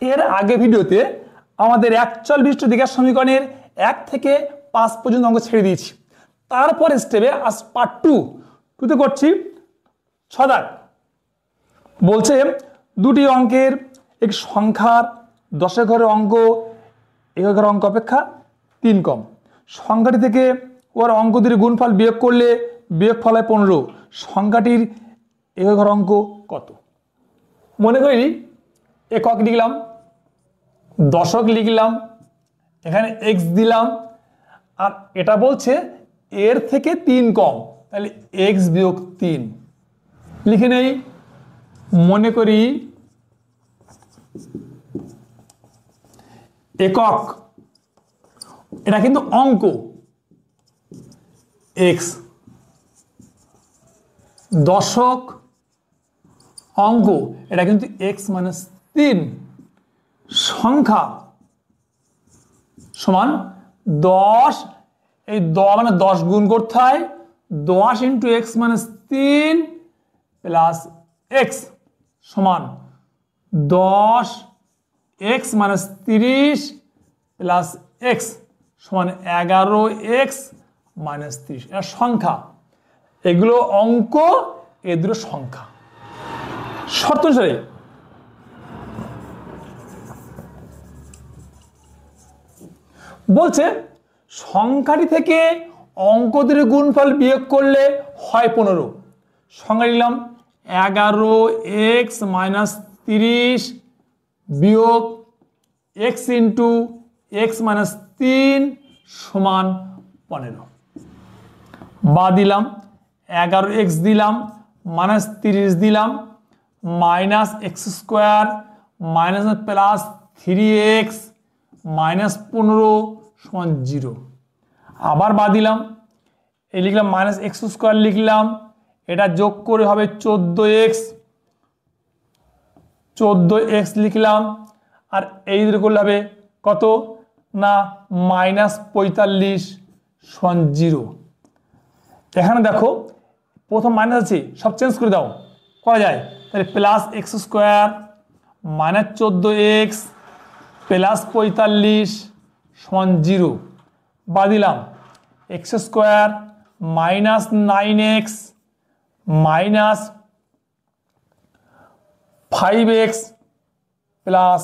এর আগে ভিডিওতে আমাদের একচল বিশিষ্ট দ্বিঘাত সমীকরণের 1 থেকে 5 পর্যন্ত অঙ্ক ছেড়ে দিয়েছি। তারপর স্টেপে আজ পার্ট 2 করছি 6 দাগ। বলছে দুটি অঙ্কের একটি সংখ্যার দশক ঘরের অঙ্ক একক ঘরের অঙ্ক অপেক্ষা 3 কম। সংখ্যাটি থেকে ওর অঙ্ক দুটির গুণফল বিয়োগ করলে বিয়োগফল হয় 15। সংখ্যাটির একক ঘরের অঙ্ক কত? মনে করি একক লিখলাম, দশক লিখলাম, এখানে এক্স দিলাম, আর এটা বলছে এর থেকে 3 কম, তাহলে এক্স বিয়োগ 3 লিখে নেই। মনে করি একক, এটা কিন্তু অঙ্ক এক্স, দশক অঙ্ক এটা কিন্তু এক্স মাইনাস 3, সংখ্যা সমান 10, এই 10 মানে 10 গুণ করতে হয়, 10 into x minus 3 plus x সমান 10 এক্স মাইনাস 30 প্লাস এক্স সমান 11 এক্স মাইনাস 30। এটা সংখ্যা, এগুলো অঙ্ক, এ দুটো সংখ্যা। শর্ত অনুসারে বলছে সংখ্যাটি থেকে অঙ্ক দুটির গুণফল বিয়োগ করলে হয় 15। সংখ্যা নিলাম 11 এক্স মাইনাস 30 বিয়োগ এক্স ইন্টু এক্স মাইনাস 3 সমান 15। বা দিলাম 11 এক্স দিলাম, মাইনাস 30 দিলাম, minus x square minus plus 3x minus 15 সমান 0। আবার বাদ দিলাম, এই লিখলাম মাইনাস এক্স স্কোয়ার লিখলাম, এটা যোগ করে হবে 14x লিখলাম, আর এই দিকে করলে হবে কত না মাইনাস 45 সমান 0। এখানে দেখো প্রথম মাইনাস আছে, সব চেঞ্জ করে দাও, করা যায়। তাহলে plus x square minus 14x plus 45 সমান 0। বা দিলাম x square minus 9x minus 5x plus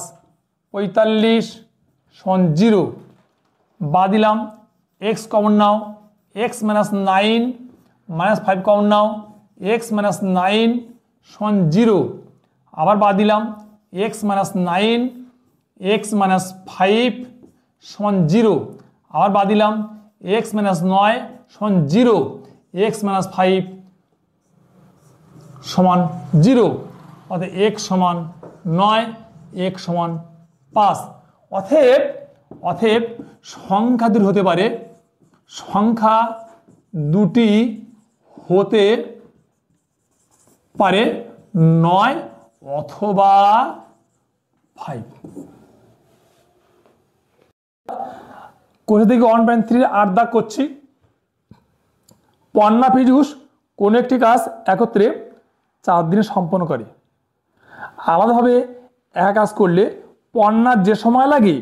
45 সমান 0। বা দিলাম এক্স কমন নাও, এক্স মাইনাস 9 মাইনাস 5 কমন নাও, এক্স মাইনাস 9 সমান 0। আবার বাদ দিলাম এক্স মাইনাস 9 এক্স মাইনাস 5 সমান 0। আবার বাদ দিলাম এক্স মাইনাস 9 সমান 0, এক্স মাইনাস 5 সমান 0, অর্থাৎ এক্স সমান 9, এক্স সমান 5। অতএব সংখ্যা দুটি হতে পারে, সংখ্যা দুটি হতে পারে 9 অথবা 5। কোথা থেকে 1.3 8 দাগ করছি। পন্না পীযূষ কোনো একটি কাজ একত্রে 4 দিনে সম্পন্ন করে। আলাদাভাবে এক কাজ করলে পন্নার যে সময় লাগে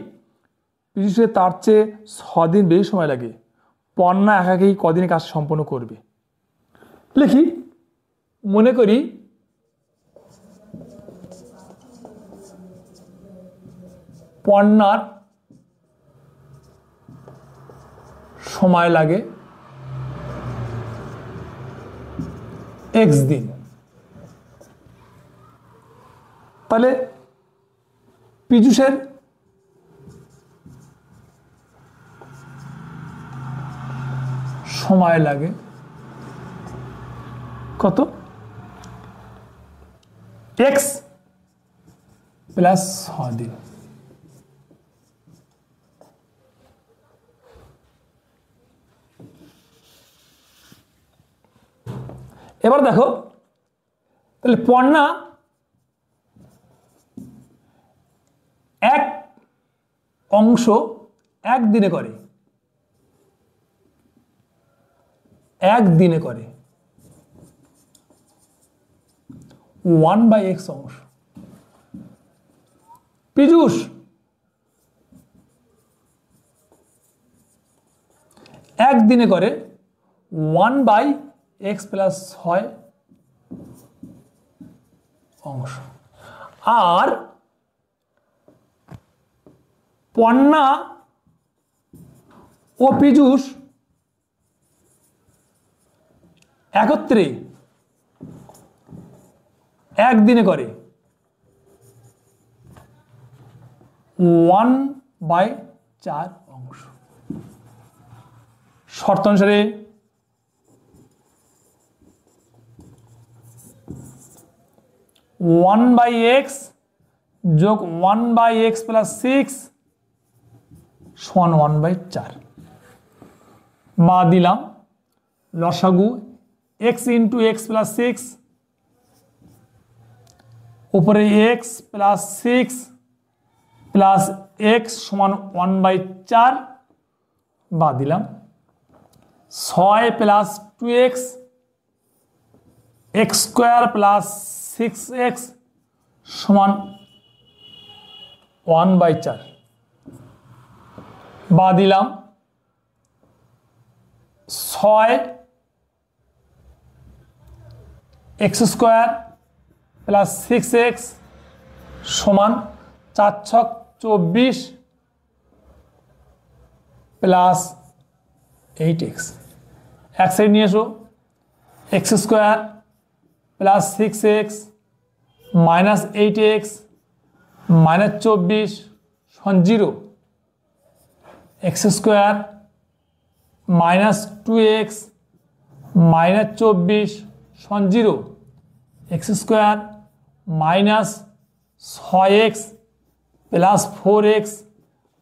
পীযূষের তার চেয়ে 6 দিন বেশি সময় লাগে। পন্না একাকেই কদিনে কাজ সম্পন্ন করবে? লিখি, মনে করি পন্নার সময় লাগে x দিন। তাহলে পীযূষের সময় লাগে কত? x প্লাস 6 দিন। এবার দেখো, তাহলে পন্না এক অংশ একদিনে করে, একদিনে করে 1/x অংশ। পীযূষ একদিনে করে 1/x প্লাস 6 অংশ। আর পণ্যা ও পীযূষ একত্রে একদিনে করে 1/4 অংশ। শর্ত অনুসারে ওয়ান বাই এক্স যোগ 1/x প্লাস 6 সমান 1/4 বা দিলাম লসাগু x ইন্টু এক্স প্লাস 6 উপরে x প্লাস 6 প্লাস x সমান 1/4 বা দিলাম 6 plus 2x x square plus 6x সমান 1/4 বা দিলাম 6 x স্কোয়ার প্লাস 6x সমান 4 ছক 24 প্লাস 8x। এক সাইড নিয়ে এসো x square plus 6x minus 8x minus 24 সমান 0। x square minus 2x minus 24 সমান 0। x square minus 6x plus 4x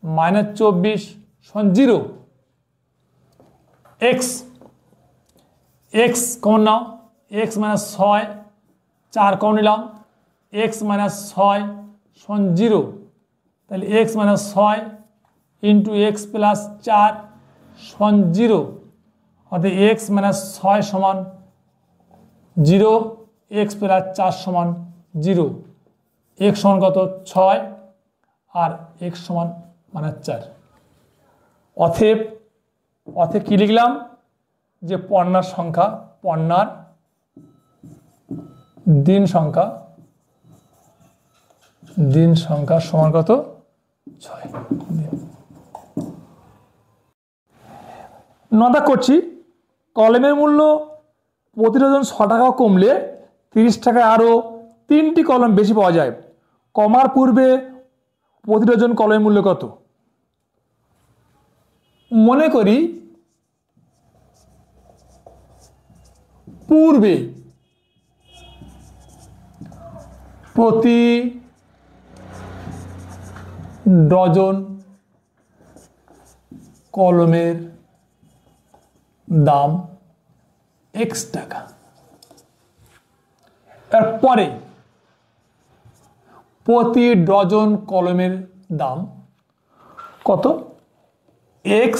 minus 24 সমান 0। x কমন নাও x মাইনাস 6 4 কমন নিলাম x minus 6 সমান 0। তাহলে x minus 6 into x plus 4 সমান 0 অর্থাৎ x minus 6 সমান 0 x plus 4 সমান 0। x সমান কত 6 আর x সমান মানে 4। অতএব কি লিখলাম যে পণ্যার সংখ্যা দিন সংখ্যা সমান কত 6 দিন। নদা করছি কলমের মূল্য প্রতি ডজন 6 টাকা কমলে 30 টাকায় আরও 3টি কলম বেশি পাওয়া যায়। কমার পূর্বে প্রতি ডজন কলমের মূল্য কত? মনে করি পূর্বে প্রতি ডজন কলমের দাম x টাকা। এরপরে প্রতি ডজন কলমের দাম কত x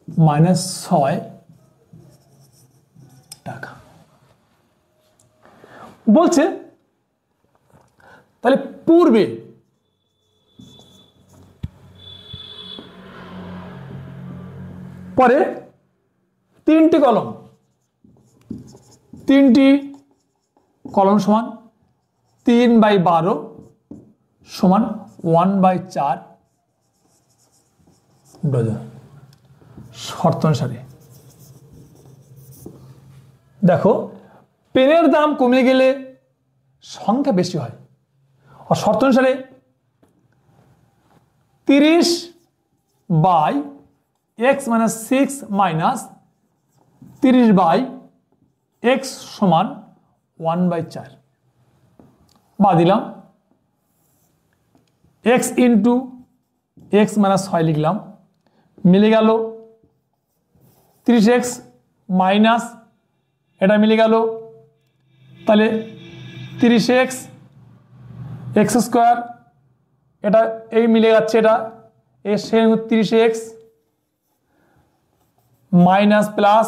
মাইনাস 6 টাকা বলছে। তাহলে পূর্বে পরে 3টি কলম সমান 3/12 সমান 1/4 ডজন। শর্ত অনুসারে দেখো পেনের দাম কমে গেলে সংখ্যা বেশি হয়। আর শর্ত অনুসারে 30/x মাইনাস 6 মাইনাস 30/x সমান 1/4 বা দিলাম x ইন্টু x মাইনাস 6 লিখলাম মিলে গেল 30x মাইনাস এটা মিলে গেল তাহলে 30x x স্কোয়ার এটা এই মিলে যাচ্ছে এটা এর সে 30x মাইনাস প্লাস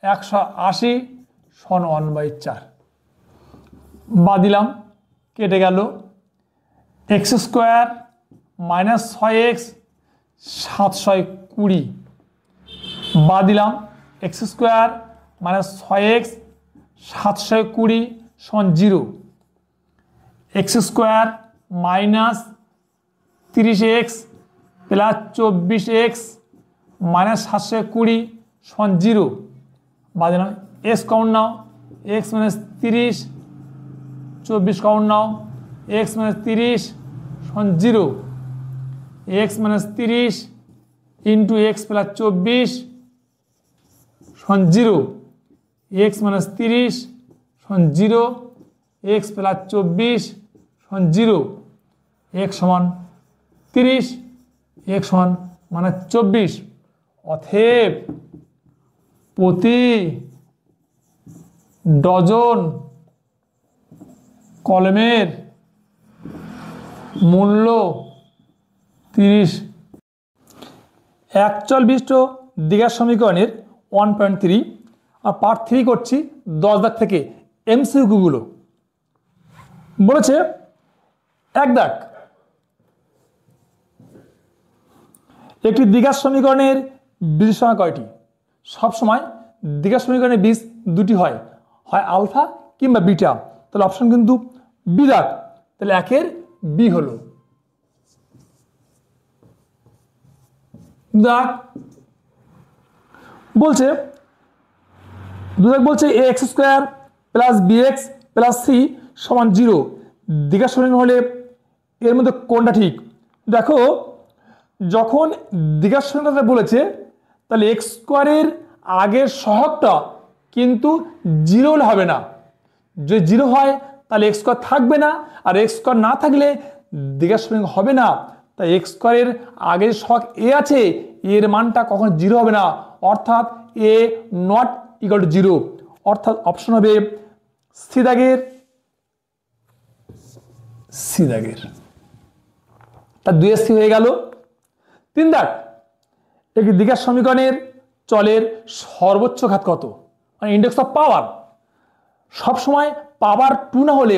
180 সমান 1/4 বা দিলাম কেটে গেল এক্স স্কোয়ার মাইনাস 6x 720 বাদ দিলাম এক্স স্কোয়ার মাইনাস 6x 720 সমান 0, x square minus 30x plus 24x minus 720 সমান 0 বাদ দিলাম এক্স কমন নাও, এক্স মাইনাস 30 24 কমন নাও, এক্স মাইনাস 30 সমান 0, x minus 30 into x plus 24 সমান 0, এক্স মাইনাস 30 সমান 0, এক্স প্লাস 24 সমান 0, এক্স সমান 30, এক্স সমান মানে 24। অতএব প্রতি ডজন কলমের মূল্য 30। একচল বিশিষ্ট দ্বিঘাত সমীকরণের 1.3 আর পার্ট 3 করছি 10 দাগ থেকে এমসিকিউগুলো। বলেছে এক দাগ, একটি দ্বিঘাত সমীকরণের বীজ সংখ্যা কয়টি? সবসময় দ্বিঘাত সমীকরণের বীজ দুটি হয়, হয় আলফা কিংবা বিটা। তাহলে অপশন কিন্তু বি দাগ, তাহলে একের বি হলো দাগ। বলছে দু দাগ বলছে a x square plus b x plus c সমান 0 দ্বিঘাত সমীকরণ হলে এর মধ্যে কোনটা ঠিক? দেখো যখন দ্বিঘাত সমীকরণটা বলেছে তাহলে এক্স স্কোয়ারের আগের সহগটা কিন্তু 0 হলে হবে না। যদি 0 হয় তাহলে এক্স স্কোয়ার থাকবে না, আর এক্স স্কোয়ার না থাকলে দ্বিঘাত সমীকরণ হবে না। তাই এক্স স্কোয়ারের আগের সহগ এ আছে, এর মানটা কখনো 0 হবে না, অর্থাৎ এ নট ইকুয়াল টু 0, অর্থাৎ অপশন হবে সি দাগের, সি দাগের। তা 2 হয়ে গেল। 3 দাগ, একটি দ্বিঘাত সমীকরণের চলের সর্বোচ্চ ঘাত কত? মানে ইন্ডেক্স অফ পাওয়ার। সবসময় পাওয়ার 2 না হলে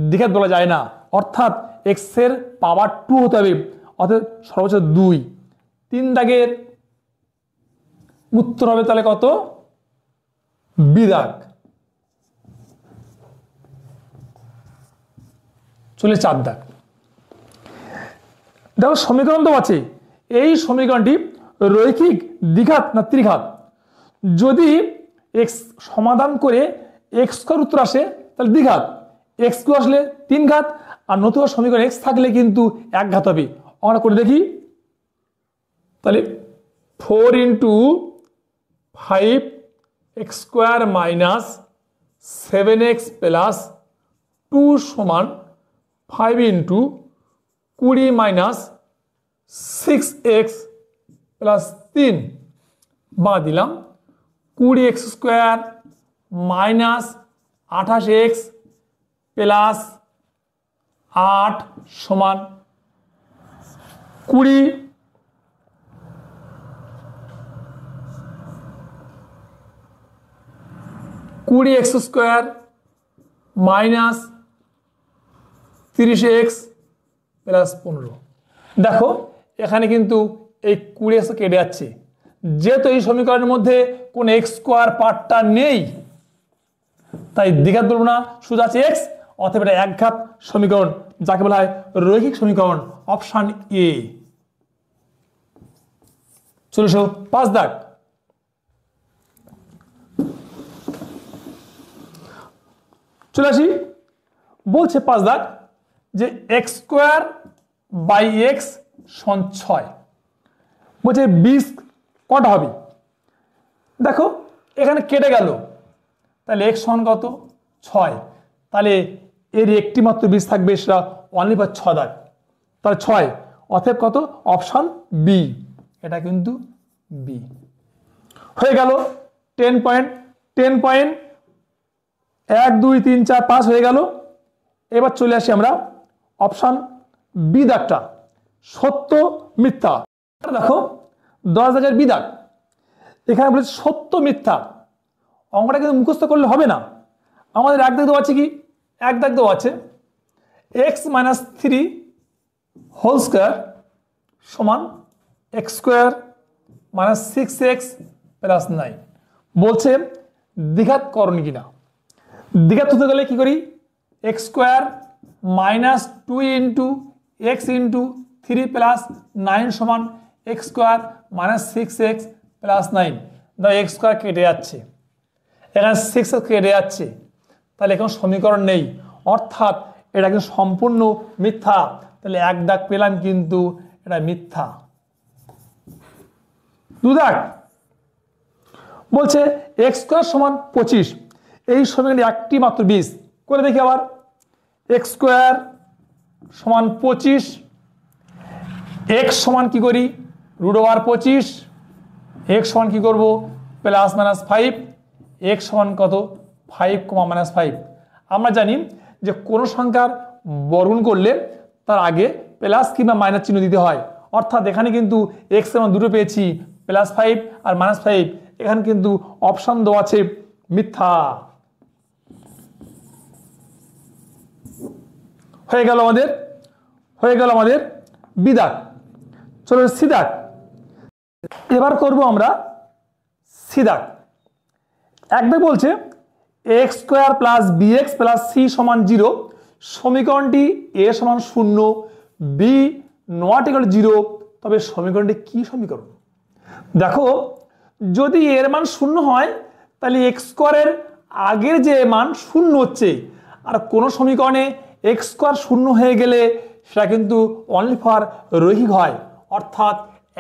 দ্বিঘাত বলা যায় না, অর্থাৎ এক্স এর পাওয়ার 2 হতে হবে, অর্থাৎ সর্বোচ্চ 2। 3 দাগের উত্তর হবে তাহলে কত? বি দাগ। চলে 4 দাগ। দেখো সমীকরণ তো আছে, এই সমীকরণটি রৈখিক দ্বিঘাত না ত্রিঘাত? যদি এক্স সমাধান করে এক্স স্কয়ার উত্তর আসে তাহলে দ্বিঘাত, এক্স কিউ আসলে 3 ঘাত, আর নতুন সমীকরণ এক্স থাকলে কিন্তু 1 ঘাত হবে। আমরা করে দেখি, তাহলে 4 into 5 x square minus 7x plus 2 সমান 5 ইন্টু 20 মাইনাস 6x প্লাস 3 বাদ দিলাম 20x square minus 28x plus 8 সমান 20। 20x square minus 30x plus 15। দেখো এখানে কিন্তু এই 20x কেটে যাচ্ছে, যেহেতু এই সমীকরণের মধ্যে কোন এক্স স্কোয়ার পার্টটা নেই তাই দ্বিঘাত বলবো না, শুধু আছে এক্স, অতএব এটা 1 ঘাত সমীকরণ, যাকে বলা হয় রৈখিক সমীকরণ। Option A. চলে এসো 5 দাগ। চলে আসি, বলছে 5 দাগ যে এক্স স্কোয়ার বাই এক্স সমান 6। বলছে 20 কটা হবে? দেখো এখানে কেটে গেল, তাহলে এক্স সমান কত? 6। তাহলে এর একটি মাত্র 20 থাকবে, সেটা অনলি ফর 6 দাগ, তাহলে 6। অতএব কত? অপশন বি, এটা কিন্তু বি হয়ে গেল। 10 পয়েন্ট 10 পয়েন্ট 1 2 3 4 5 হয়ে গেল। এবার চলে আসি আমরা অপশন বি দাগটা, সত্য মিথ্যা। দেখো 10 দাগের বি দাগ, এখানে বলেছে সত্য মিথ্যা। অঙ্কটা কিন্তু মুখস্থ করলে হবে না, আমাদের 1 দাগ দেওয়া আছে কি? 1 দাগ দেওয়া আছে এক্স মাইনাস 3 হোল স্কোয়ার সমান x square minus 6x plus 9 বলছে দ্বিঘাত করণ কিনা। দ্বিঘাত হতে গেলে কি করি, x square minus 2 into x into 3 plus 9 সমান x square minus 6x plus 9। ধর এক্স স্কোয়ার কেটে যাচ্ছে, এখানে 6x কেটে যাচ্ছে, তাহলে এখন সমীকরণ নেই, অর্থাৎ এটা কিন্তু সম্পূর্ণ মিথ্যা। তাহলে এক দাগ পেলাম, কিন্তু এটা মিথ্যা। দু দাগ বলছে এক্স স্কোয়ার সমান 25, এই সমীকরণে একটি মাত্র 20 করে দেখি আবার। এক্স স্কোয়ার সমান 25, এক্স সমান কি করি √25, এক্স সমান কি করব প্লাস মাইনাস 5, এক্স সমান কত 5, -5। আমরা জানি যে কোনো সংখ্যার বর্গমূল করলে তার আগে প্লাস কিংবা মাইনাস চিহ্ন দিতে হয়, অর্থাৎ এখানে কিন্তু এক্স এর মান দুটো পেয়েছি, +5 আর -5। এখানে কিন্তু অপশন দেওয়া আছে মিথ্যা। হয়ে গেল আমাদের বি দাগ। চলো সি দাগ। এবার করব আমরা সি দাগ। এক দাগ বলছে x square plus b x plus c সমান 0, সমীকরণটি এ সমান 0, বি নট ইকুয়াল 0, তবে সমীকরণটি কি সমীকরণ? দেখো, যদি এর মান 0 হয় তাহলে এক্স স্কোয়ারের আগের যে মান 0 হচ্ছে, আর কোনো সমীকরণে এক্স স্কোয়ার 0 হয়ে গেলে সেটা কিন্তু অনলি ফর রৈখিক হয়, অর্থাৎ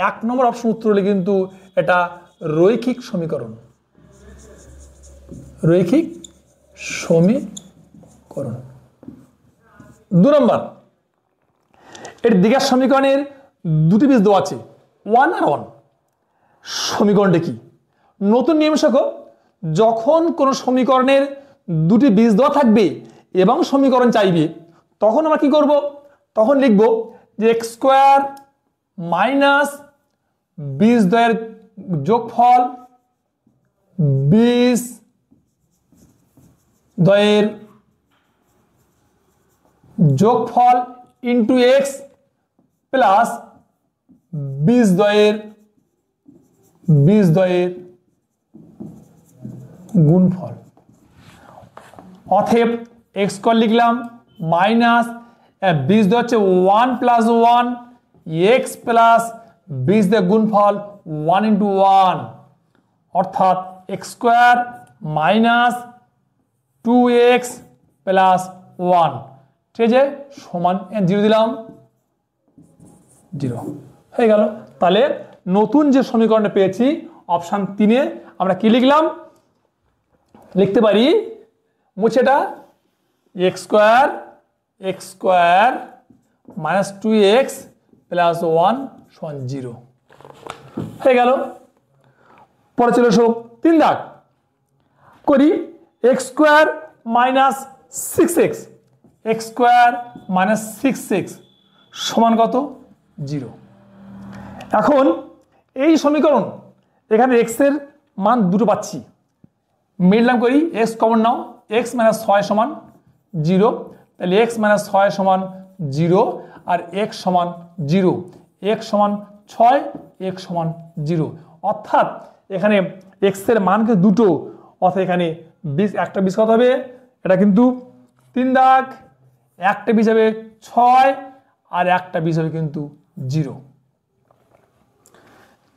1 নম্বর অপশন উত্তর হলে কিন্তু এটা রৈখিক সমীকরণ। রৈখিক সমীকরণ। 2 নম্বর, এর দ্বিঘাত সমীকরণের দুটি বীজ দেওয়া আছে, 1 আর 1। সমীকরণটি কি? নতুন নিয়ম শেখো, যখন কোনো সমীকরণের দুটি বীজ দেওয়া থাকবে এবং সমীকরণ চাইবে, তখন আমরা কি করব? তখন লিখব যে এক্স স্কোয়ার মাইনাস বীজ দ্বয়ের যোগফল, বীজ দ্বয়ের যোগফল ইন্টু এক্স প্লাস বীজ দ্বয়ের গুণফল। অতএব এক্স স্কোয়ার লিখলাম মাইনাস বীজ দ্বয় হচ্ছে 1 + 1 এক্স প্লাস বীজ দ্বয়ের গুণফল 1 × 1, অর্থাৎ x square minus 2x plus 1, ঠিক আছে, সমান 0 দিলাম, 0 হয়ে গেল। তাহলে নতুন যে সমীকরণটা পেয়েছি অপশন 3-এ আমরা কি লিখলাম? লিখতে পারি মুছেটা x square minus 2x plus 1 সমান 0 হয়ে গেল। পরে চলে এসো 3 দাগ করি। X square minus 6x, x square minus 6x সমান কত? 0। এখন এই সমীকরণ এখানে এক্স এর মান দুটো পাচ্ছি, মিডলাম করি, এক্স কমন নাও, এক্স মাইনাস 6 সমান 0, তাহলে এক্স মাইনাস 6 সমান 0 আর এক্স সমান 0, এক্স সমান 6, এক্স সমান 0, অর্থাৎ এখানে এক্স এর মান কিন্তু দুটো, অর্থাৎ এখানে একটা বীজ কত হবে? এটা কিন্তু 3 দাগ, একটা বীজ হবে 6 আর একটা বীজ হবে কিন্তু 0।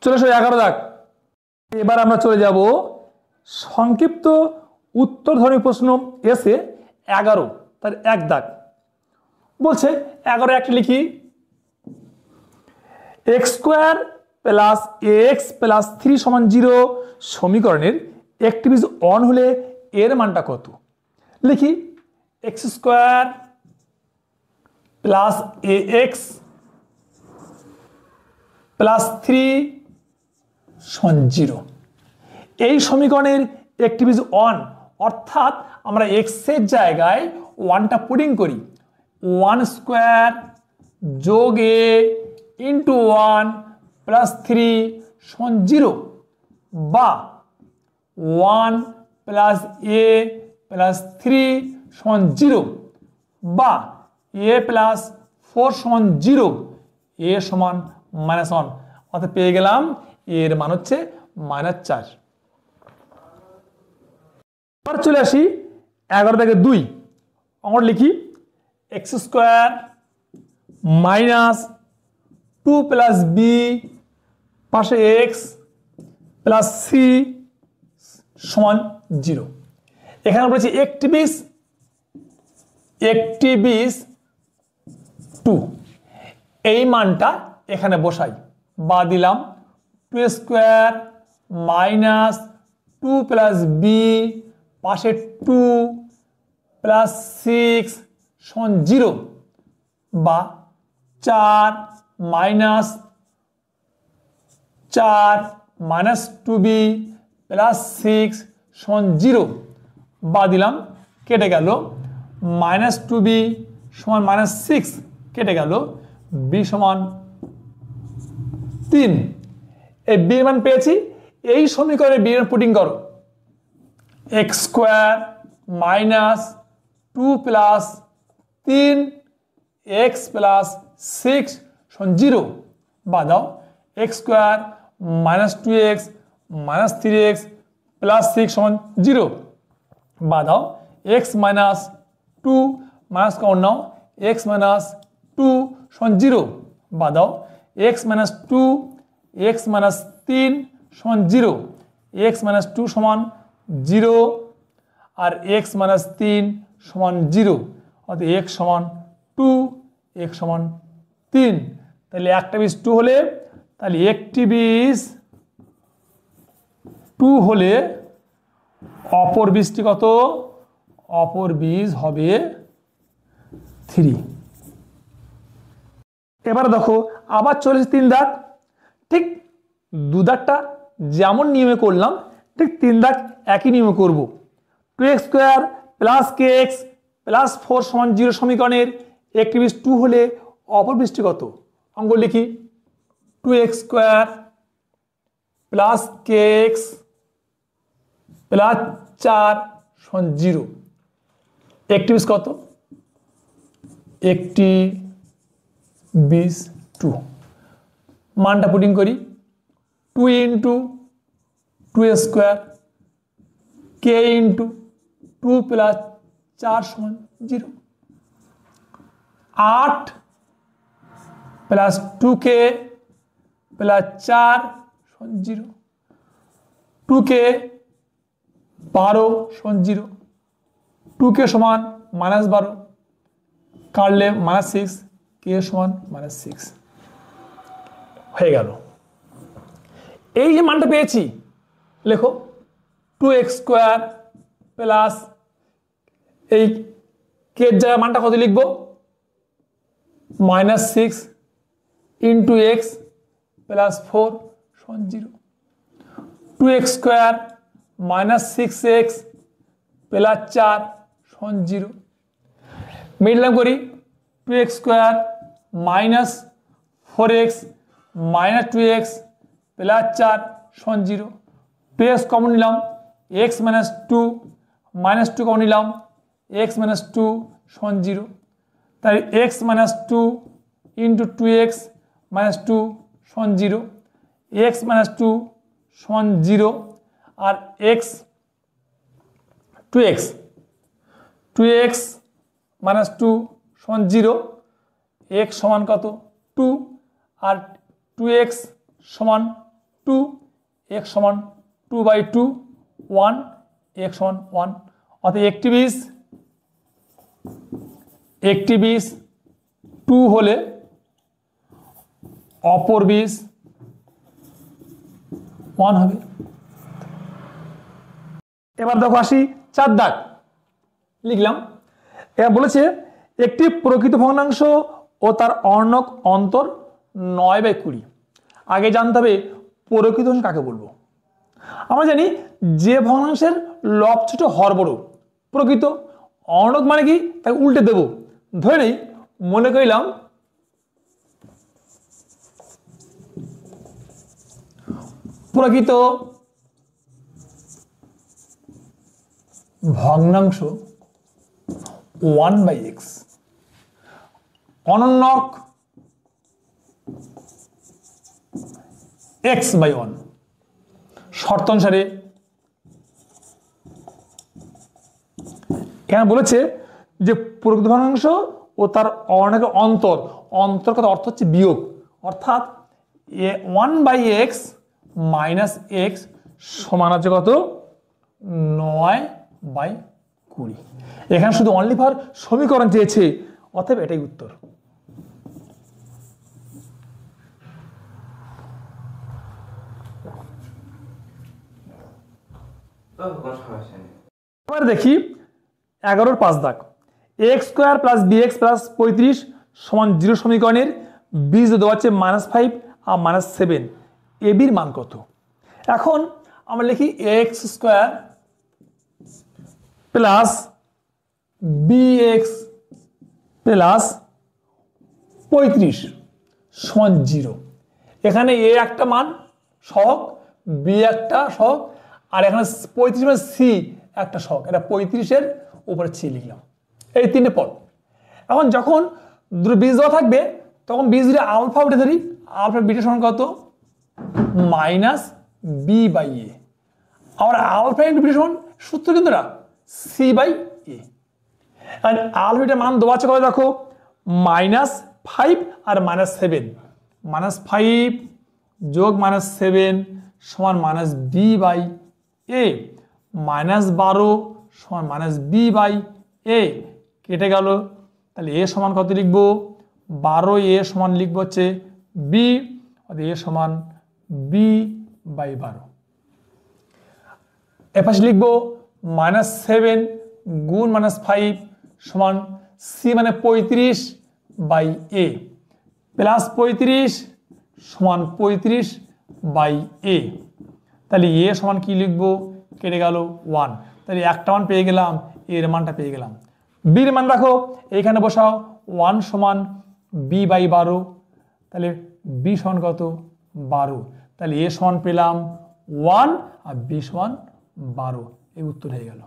চলে এসো 11 দাগ। এবার আমরা চলে যাব সংক্ষিপ্ত উত্তরধর্মী প্রশ্ন এসে 11, তার 1 দাগ বলছে 11 একটা লিখি, x square plus x plus 3 সমান 0 সমীকরণের একটি বীজ অন হলে এর মানটা কত? লিখি x square plus x plus 3 সমান 0। এই সমীকরণের একটি বীজ অন, অর্থাৎ আমরা এক্স এর জায়গায় 1টা পুটিং করি, 1 স্কোয়ার যোগ এ ইন্টু 1 প্লাস 3 সমান 0, বা 1 প্লাস এ প্লাস 3 সমান 0, বা এ প্লাস 4 সমান 0, a সমান -1, অর্থাৎ পেয়ে গেলাম এর মান হচ্ছে -4। এবার চলে আসি 11 থেকে 2 অঙ্কটা লিখি। x² - 2 + b পাশে x প্লাস c সমান 0। এখানে বলেছি একটি বিশ 2, এই মানটা এখানে বসাই, বা দিলাম 2² - 2 + b পাশে 2 প্লাস 6 সমান 0, বা 4 - 2b প্লাস 6 সমান 0, বা দিলাম কেটে গেল -2b সমান -6 কেটে গেল, b সমান 3। এই b এর মান পেয়েছি। এই সমীকরণে b এর পুটিং করো। x² - 2 + 3x + 6 সমান 0, বা দাও x² - 2x - 3x + 6 সমান 0, বা দাও x - 2 কমন নাও, x - 2 সমান 0, বা দাও x - 2 x - 3 সমান 0, x - 2 সমান 0 আর x - 3 সমান 0, অর্থাৎ x সমান 2 x সমান 3। তাহলে একটা বীজ 2 হলে, তাহলে একটি বীজ 2 হলে অপর বীজটি কত? অপর বীজ হবে 3। এবার দেখো আবার চলেছে 3 দাগ। ঠিক 2 দাগটা যেমন নিয়মে করলাম ঠিক 3 দাগ একই নিয়মে করব। 2x² + kx + 4 সমান 0 সমীকরণের একটি বীজ 2 হলে অপর বীজটি কত? অঙ্ক লিখি। 2x² + kx + 4 সমান 0, একটি বীজ কত? একটি বীজ 2, মানটা পুটিং করি। 2 × 2² k × 2 + 4 সমান 0, 8 + 2k + 4 সমান 0, 2k 12 সমান 0, 2k সমান -12 কাটলে -6, k সমান -6 হয়ে গেল। এই যে মানটা পেয়েছি লেখো 2x² প্লাস এই k এর জায়গায় মানটা কত লিখবো? -6 × x + 4 সমান 0, 2x² - 6x + 4 সমান 0। মিডলাম করি। 2x² - 4x - 2x + 4 সমান 0, 2x কমন নিলাম, x - 2 -2 কমন নিলাম, x - 2 সমান 0, তাই x - 2 × 2x - 2 সমান 0, x - 2 সমান 0 আর x 2x - 2 সমান 0, x সমান কত? 2 আর 2x সমান 2, x সমান 2/2 1, x সমান 1, অর্থাৎ একটি বীজ 2 হলে অপর বীজ 1 হবে। এবার দেখো আসি 4 দাগ লিখলাম। এবার বলেছে একটি প্রকৃত ভগ্নাংশ ও তার অর্ণক অন্তর 9/20। আগে জানতে হবে প্রকৃত অংশ কাকে বলবো। আমরা জানি যে ভগ্নাংশের লব ছোট হর বড় প্রকৃত। অর্ণক মানে কি? তাকে উল্টে দেব। ধরে নেই মনে করিলাম প্রকৃত ভগ্নাংশ 1/x, অনন্যক x/1 শর্ত অনুসারে এখানে বলেছে যে প্রকৃত ভগ্নাংশ ও তার অনন্যকের অন্তর কথা অর্থ হচ্ছে বিয়োগ, অর্থাৎ 1/x - x সমান আছে কত 9/20। এখানে শুধু অনলি ফর সমীকরণ চেয়েছে, অতএব এটাই উত্তর। এবার দেখি 11-এর 5 দাগ, x² + bx + 35 = 0 সমীকরণের বীজ দেওয়া আছে -5 আর -7, এবির মান কত? এখন আমরা লিখি x² + bx + 35 = 0। এখানে a একটা মান সহগ, b একটা সহগ, আর এখানে 35 মানে c একটা সহগ। এটা 35-এর উপরে c লিখলাম, এই তিনটে পদ। এখন যখন দুটো বীজ দেওয়া থাকবে তখন বীজ যদি আলফা উঠে ধরি, আলফা বিটা সমান কত -b/a। আবার আলফা ইন্টু বিটা সমান সূত্র কিন্তু এটা c/a। আলফা বিটার মান দেওয়া আছে কত দেখো, -5 আর -7, -5 যোগ -7 সমান -b/a, -12 সমান -b/a, কেটে গেল। তাহলে a সমান কত লিখবো, 12a সমান লিখবো হচ্ছে b, অর্থাৎ a সমান b/12। এপাশে লিখবো -7 গুণ -5 সমান c মানে 35/a, প্লাস 35 সমান 35/a। তাহলে a সমান কি লিখবো, কেটে গেল 1। তাহলে একটা মান পেয়ে গেলাম, এর মানটা পেয়ে গেলাম। বির মান রাখো, এইখানে বসাও 1 সমান b/12, তাহলে b সমান কত 12। তাহলে a সমান পেলাম 1 আর b সমান 12, এই উত্তর হয়ে গেল।